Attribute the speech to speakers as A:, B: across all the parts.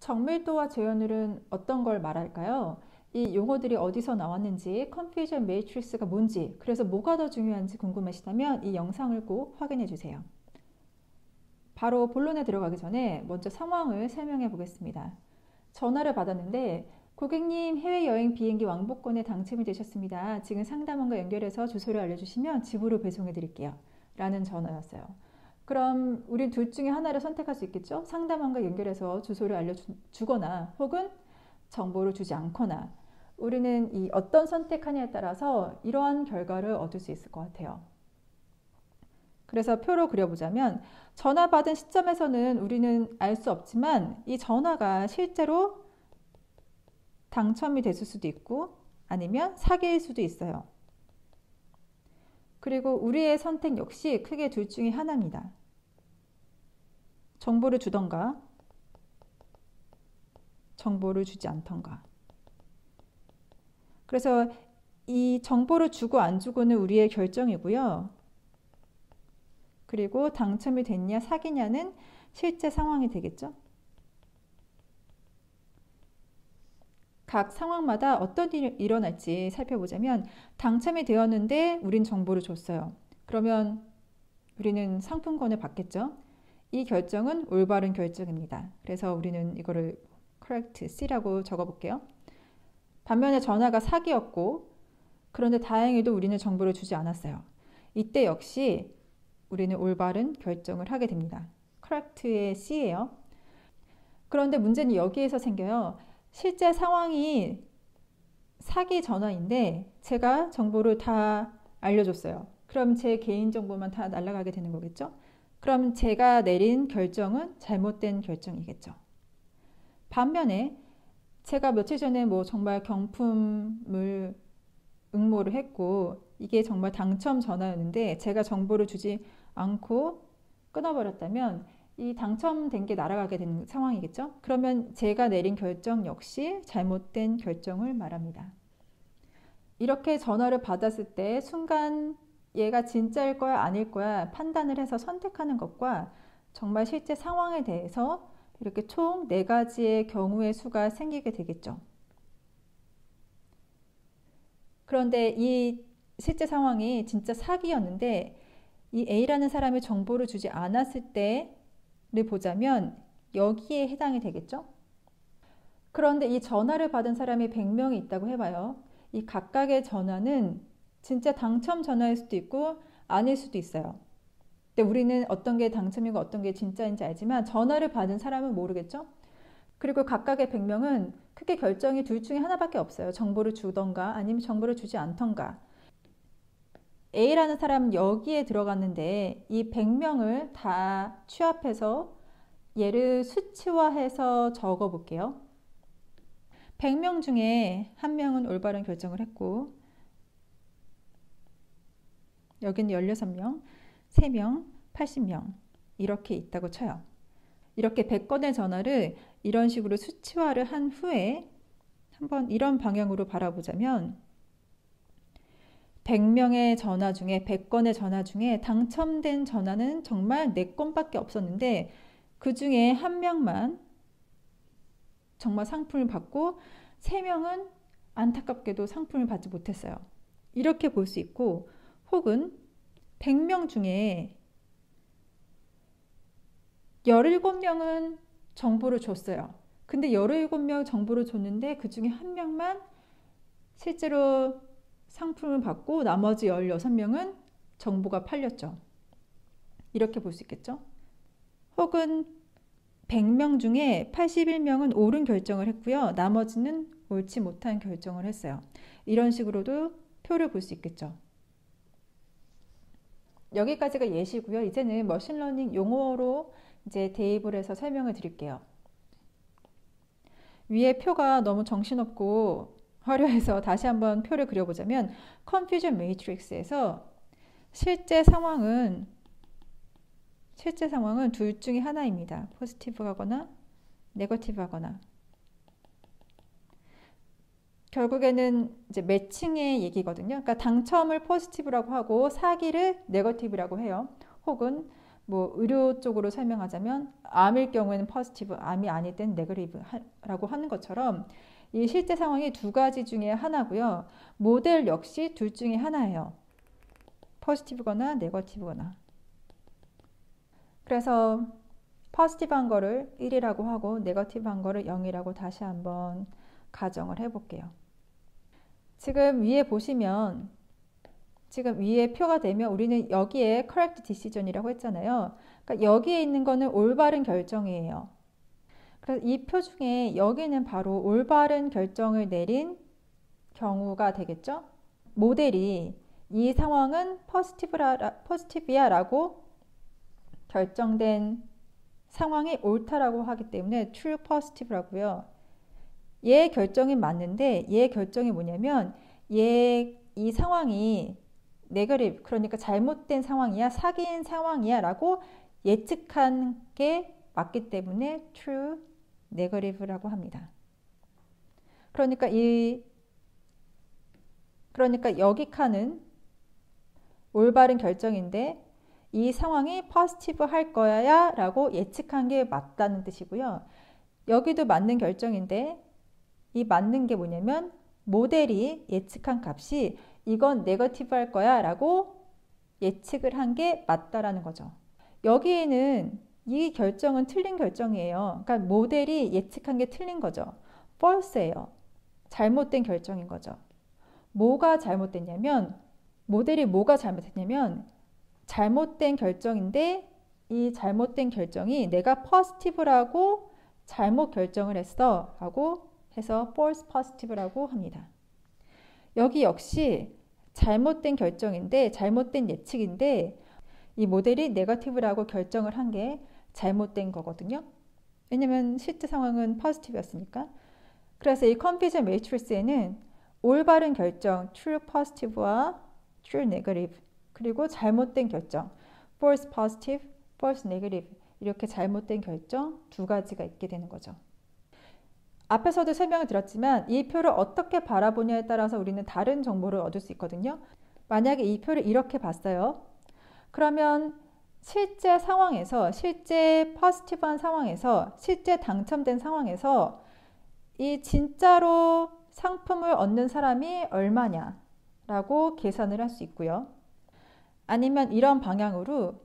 A: 정밀도와 재현율은 어떤 걸 말할까요? 이 용어들이 어디서 나왔는지, 컨퓨전 매트릭스가 뭔지, 그래서 뭐가 더 중요한지 궁금하시다면 이 영상을 꼭 확인해 주세요. 바로 본론에 들어가기 전에 먼저 상황을 설명해 보겠습니다. 전화를 받았는데 고객님 해외여행 비행기 왕복권에 당첨이 되셨습니다. 지금 상담원과 연결해서 주소를 알려주시면 집으로 배송해 드릴게요. 라는 전화였어요. 그럼 우린 둘 중에 하나를 선택할 수 있겠죠? 상담원과 연결해서 주소를 알려주거나 혹은 정보를 주지 않거나 우리는 이 어떤 선택하냐에 따라서 이러한 결과를 얻을 수 있을 것 같아요. 그래서 표로 그려보자면 전화 받은 시점에서는 우리는 알 수 없지만 이 전화가 실제로 당첨이 됐을 수도 있고 아니면 사기일 수도 있어요. 그리고 우리의 선택 역시 크게 둘 중에 하나입니다. 정보를 주던가 정보를 주지 않던가. 그래서 이 정보를 주고 안 주고는 우리의 결정이고요. 그리고 당첨이 됐냐 사기냐는 실제 상황이 되겠죠. 각 상황마다 어떤 일이 일어날지 살펴보자면 당첨이 되었는데 우린 정보를 줬어요. 그러면 우리는 상품권을 받겠죠. 이 결정은 올바른 결정입니다. 그래서 우리는 이거를 correct C라고 적어볼게요. 반면에 전화가 사기였고 그런데 다행히도 우리는 정보를 주지 않았어요. 이때 역시 우리는 올바른 결정을 하게 됩니다. correct의 C예요. 그런데 문제는 여기에서 생겨요. 실제 상황이 사기 전화인데 제가 정보를 다 알려줬어요. 그럼 제 개인정보만 다 날아가게 되는 거겠죠? 그럼 제가 내린 결정은 잘못된 결정이겠죠. 반면에 제가 며칠 전에 뭐 정말 경품을 응모를 했고 이게 정말 당첨 전화였는데 제가 정보를 주지 않고 끊어버렸다면 이 당첨된 게 날아가게 되는 상황이겠죠? 그러면 제가 내린 결정 역시 잘못된 결정을 말합니다. 이렇게 전화를 받았을 때 순간 얘가 진짜일 거야 아닐 거야 판단을 해서 선택하는 것과 정말 실제 상황에 대해서 이렇게 총 4가지의 경우의 수가 생기게 되겠죠. 그런데 이 실제 상황이 진짜 사기였는데 이 A라는 사람이 정보를 주지 않았을 때를 보자면 여기에 해당이 되겠죠. 그런데 이 전화를 받은 사람이 100명이 있다고 해봐요. 이 각각의 전화는 진짜 당첨 전화일 수도 있고 아닐 수도 있어요. 근데 우리는 어떤 게 당첨이고 어떤 게 진짜인지 알지만 전화를 받은 사람은 모르겠죠. 그리고 각각의 100명은 크게 결정이 둘 중에 하나밖에 없어요. 정보를 주던가 아니면 정보를 주지 않던가. A라는 사람은 여기에 들어갔는데 이 100명을 다 취합해서 얘를 수치화해서 적어 볼게요. 100명 중에 1명은 올바른 결정을 했고 여기는 16명, 3명, 80명 이렇게 있다고 쳐요. 이렇게 100건의 전화를 이런 식으로 수치화를 한 후에 한번 이런 방향으로 바라보자면 100명의 전화 중에 100건의 전화 중에 당첨된 전화는 정말 4건밖에 없었는데 그 중에 1명만 정말 상품을 받고 3명은 안타깝게도 상품을 받지 못했어요. 이렇게 볼 수 있고 혹은 100명 중에 17명은 정보를 줬어요. 근데 17명 정보를 줬는데 그 중에 1명만 실제로 상품을 받고 나머지 16명은 정보가 팔렸죠. 이렇게 볼 수 있겠죠? 혹은 100명 중에 81명은 옳은 결정을 했고요. 나머지는 옳지 못한 결정을 했어요. 이런 식으로도 표를 볼 수 있겠죠. 여기까지가 예시고요. 이제는 머신러닝 용어로 이제 대입을 해서 설명을 드릴게요. 위에 표가 너무 정신없고 화려해서 다시 한번 표를 그려보자면 컨퓨전 매트릭스에서 실제 상황은 둘 중에 하나입니다. 포지티브하거나 네거티브하거나. 결국에는 이제 매칭의 얘기거든요. 그러니까 당첨을 포지티브라고 하고 사기를 네거티브라고 해요. 혹은 뭐 의료 쪽으로 설명하자면 암일 경우에는 positive, 암이 아닐 땐 negative라고 하는 것처럼 이 실제 상황이 두 가지 중에 하나고요. 모델 역시 둘 중에 하나예요. positive거나 negative거나. 그래서 positive한 거를 1이라고 하고 negative한 거를 0이라고 다시 한번 가정을 해볼게요. 지금 위에 보시면 지금 위에 표가 되면 우리는 여기에 correct decision이라고 했잖아요. 그러니까 여기에 있는 거는 올바른 결정이에요. 그래서 이 표 중에 여기는 바로 올바른 결정을 내린 경우가 되겠죠. 모델이 이 상황은 포지티브야 라고 결정된 상황이 옳다라고 하기 때문에 true positive라고요. 얘 결정이 맞는데 얘 결정이 뭐냐면 이 상황이 네거티브, 그러니까 잘못된 상황이야, 사기인 상황이야 라고 예측한 게 맞기 때문에 true negative라고 합니다. 그러니까 여기 칸은 올바른 결정인데 이 상황이 positive 할 거야 라고 예측한 게 맞다는 뜻이고요. 여기도 맞는 결정인데 이 맞는 게 뭐냐면 모델이 예측한 값이 이건 네거티브 할 거야 라고 예측을 한 게 맞다라는 거죠. 여기에는 이 결정은 틀린 결정이에요. 그러니까 모델이 예측한 게 틀린 거죠. false예요. 잘못된 결정인 거죠. 뭐가 잘못됐냐면 모델이 뭐가 잘못했냐면 잘못된 결정인데 이 잘못된 결정이 내가 positive라고 잘못 결정을 했어 라고 해서 false positive라고 합니다. 여기 역시 잘못된 결정인데 잘못된 예측인데 이 모델이 네거티브라고 결정을 한 게 잘못된 거거든요. 왜냐면 실제 상황은 positive였으니까. 그래서 이 컨퓨전 매트리스에는 올바른 결정 true positive와 true negative 그리고 잘못된 결정 false positive, false negative 이렇게 잘못된 결정 두 가지가 있게 되는 거죠. 앞에서도 설명을 드렸지만 이 표를 어떻게 바라보냐에 따라서 우리는 다른 정보를 얻을 수 있거든요. 만약에 이 표를 이렇게 봤어요. 그러면 실제 상황에서, 실제 포지티브한 상황에서, 실제 당첨된 상황에서 이 진짜로 상품을 얻는 사람이 얼마냐라고 계산을 할 수 있고요. 아니면 이런 방향으로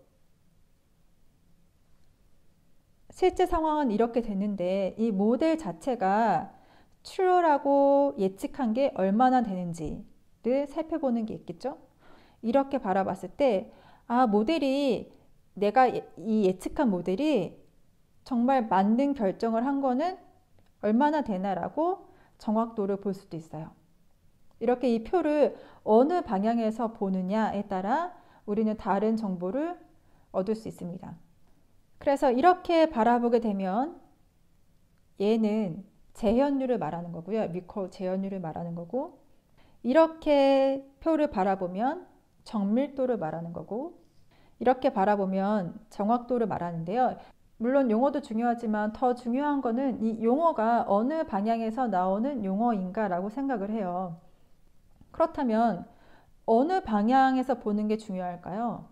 A: 실제 상황은 이렇게 됐는데 이 모델 자체가 true라고 예측한 게 얼마나 되는지를 살펴보는 게 있겠죠. 이렇게 바라봤을 때 모델이 내가 이 예측한 모델이 정말 맞는 결정을 한 거는 얼마나 되나라고 정확도를 볼 수도 있어요. 이렇게 이 표를 어느 방향에서 보느냐에 따라 우리는 다른 정보를 얻을 수 있습니다. 그래서 이렇게 바라보게 되면 얘는 재현율을 말하는 거고요. 리콜 재현율을 말하는 거고 이렇게 표를 바라보면 정밀도를 말하는 거고 이렇게 바라보면 정확도를 말하는데요. 물론 용어도 중요하지만 더 중요한 거는 이 용어가 어느 방향에서 나오는 용어인가 라고 생각을 해요. 그렇다면 어느 방향에서 보는 게 중요할까요?